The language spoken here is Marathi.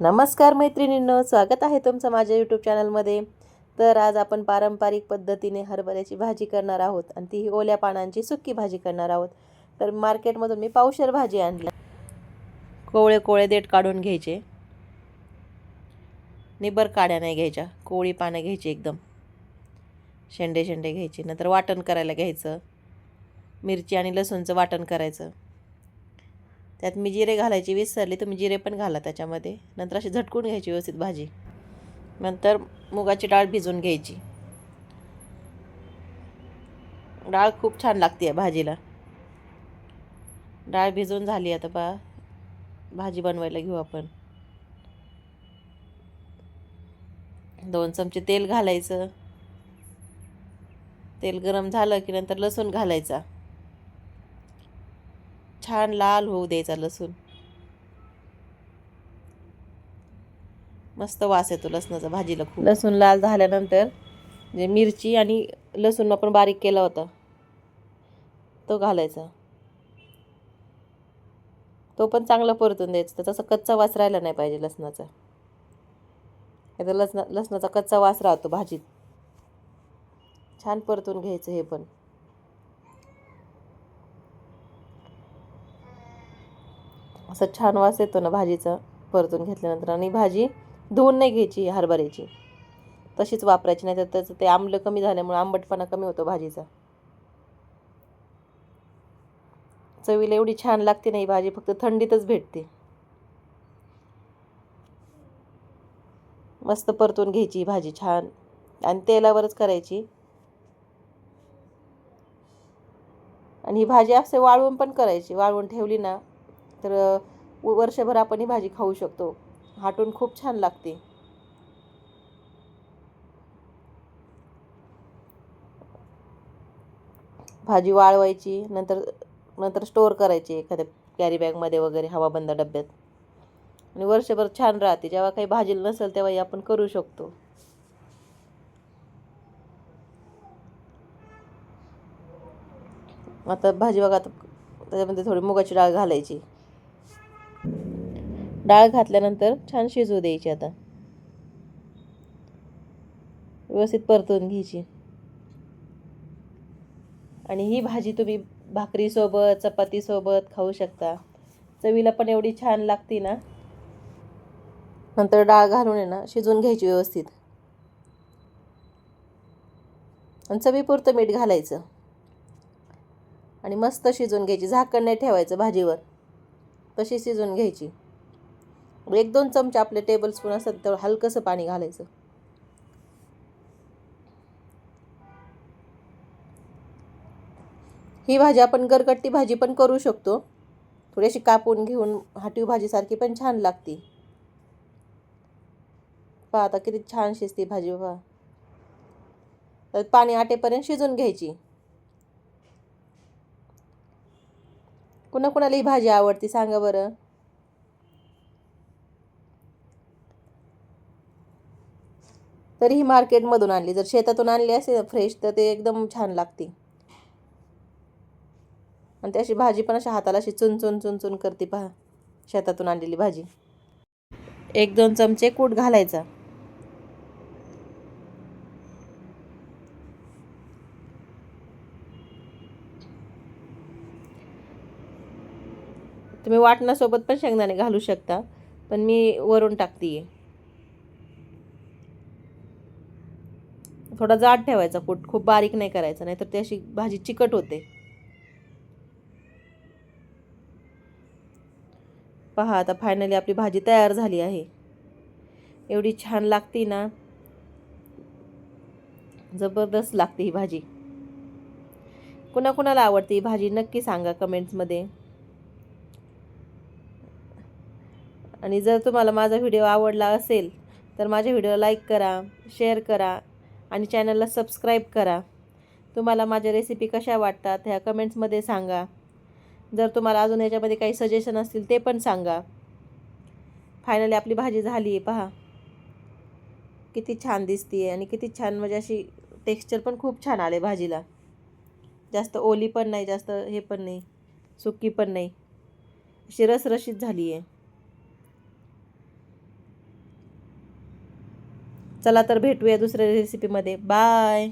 नमस्कार मैत्रिणींनो, स्वागत आहे तुमचं माझ्या यूट्यूब चॅनलमध्ये. तर आज आपण पारंपरिक पद्धतीने हरभऱ्याची भाजी करणार आहोत आणि तीही ओल्या पानांची सुक्की भाजी करणार आहोत. तर मार्केटमधून मी पावशेर भाजी आणली. कोवळे कोवळे देठ काढून घ्यायचे, निबर काड्या नाही घ्यायच्या, कोवळी पानं घ्यायची, एकदम शेंडे शेंडे घ्यायचे. नंतर वाटण करायला घ्यायचं, मिरची आणि लसूणचं वाटण करायचं. त्यात मी जिरे घालायची विसरली, तुम्ही जिरे पण घाला त्याच्यामध्ये. नंतर अशी झटकून घ्यायची व्यवस्थित भाजी. नंतर मुगाची डाळ भिजवून घ्यायची. डाळ खूप छान लागते या भाजीला. डाळ भिजवून झाली. आता भाजी बनवायला घेऊ आपण. 2 चमचे तेल घालायचं. तेल गरम झालं की नंतर लसूण घालायचा. छान लाल होऊ द्यायचा लसूण. मस्त वास येतो लसणाचा भाजीला खूप. लसूण लाल झाल्यानंतर जे मिरची आणि लसूण आपण बारीक केला होता तो घालायचा. तो पण चांगला परतून द्यायचा. तसा कच्चा वास राहिला नाही पाहिजे लसणाचा. याचा लसणाचा कच्चा वास राहतो भाजीत. छान परतून घ्यायचं. हे पण असं छान वास येतो ना भाजीचा परतून घेतल्यानंतर. आणि भाजी धुवून नाही घ्यायची हरभऱ्याची, तशीच वापरायची, नाही तर त्याचं ते आंबलं कमी झाल्यामुळे आंबटपणा कमी होतो भाजीचा. चवीला एवढी छान लागते नाही भाजी, फक्त थंडीतच भेटते. मस्त परतून घ्यायची भाजी छान, आणि तेलावरच करायची. आणि ही भाजी असे वाळवून पण करायची. वाळवून ठेवली ना तर वर्षभर आपण ही भाजी खाऊ शकतो. हाटून खूप छान लागते. भाजी वाळवायची, नंतर स्टोअर करायची एखाद्या कॅरी बॅगमध्ये वगैरे, हवाबंद डब्यात. आणि वर्षभर छान राहते. जेव्हा काही भाजीला नसेल तेव्हाही आपण करू शकतो. आता भाजी बघा, त्याच्यामध्ये थोडी मुगाची डाळ घालायची. डाळ घातल्यानंतर छान शिजवू द्यायची. आता व्यवस्थित परतून घ्यायची. आणि ही भाजी तुम्ही भाकरीसोबत, चपातीसोबत खाऊ शकता. चवीला पण एवढी छान लागते ना. नंतर डाळ घालून आहे ना शिजवून घ्यायची व्यवस्थित. आणि चवीपुरतं मीठ घालायचं आणि मस्त शिजवून घ्यायची. झाकण नाही ठेवायचं भाजीवर, तशी शिजवून घ्यायची. 1-2 चमचे आपले टेबलस्पून असतात तेवढं हलकंसं पाणी घालायचं. ही भाजी आपण गरगट्टी भाजी पण करू शकतो. थोडीशी कापून घेऊन हाटीव भाजीसारखी पण छान लागते. पहा आता किती छान शिजते भाजी. पहा, तर पाणी आटेपर्यंत शिजवून घ्यायची. कुणाकुणाला ही भाजी आवडते सांगा बरं. तरी ही मार्केटमधून आणली. जर शेतातून आणली असेल फ्रेश तर ते एकदम छान लागते. आणि त्याची भाजी पण अशा हाताला अशी चुनचुन चुनचुन करते. पहा, शेतातून आणलेली भाजी. 1-2 चमचे कूट घालायचा. तुम्ही वाटणासोबत पण शेंगदाणे घालू शकता, पण मी वरून टाकते. थोडा जाड ठेवायचा कूट, खूप बारीक नाही करायचा, नाहीतर ती अशी भाजी चिकट होते. पहा आता फायनली आपली भाजी तयार झाली आहे. एवढी छान लागते ना, जबरदस्त लागते ही भाजी. कुणाकुणाला आवडते ही भाजी नक्की सांगा कमेंट्समध्ये. आणि जर तुम्हाला माझा व्हिडिओ आवडला असेल तर माझ्या व्हिडिओला लाईक करा, शेअर करा आणि चॅनलला सबस्क्राईब करा. तुम्हाला माझ्या रेसिपी कशा वाटतात ह्या कमेंट्समध्ये सांगा. जर तुम्हाला अजून याच्यामध्ये काही सजेशन असतील ते पण सांगा. फायनली आपली भाजी झाली आहे. पहा किती छान दिसते आणि किती छान, म्हणजे अशी टेक्स्चर पण खूप छान आले भाजीला. जास्त ओली पण नाही, जास्त हे पण नाही, सुकी पण नाही, अशी रसरशीत झाली आहे. चला तर भेटूया दुसऱ्या रेसिपीमध्ये. बाय.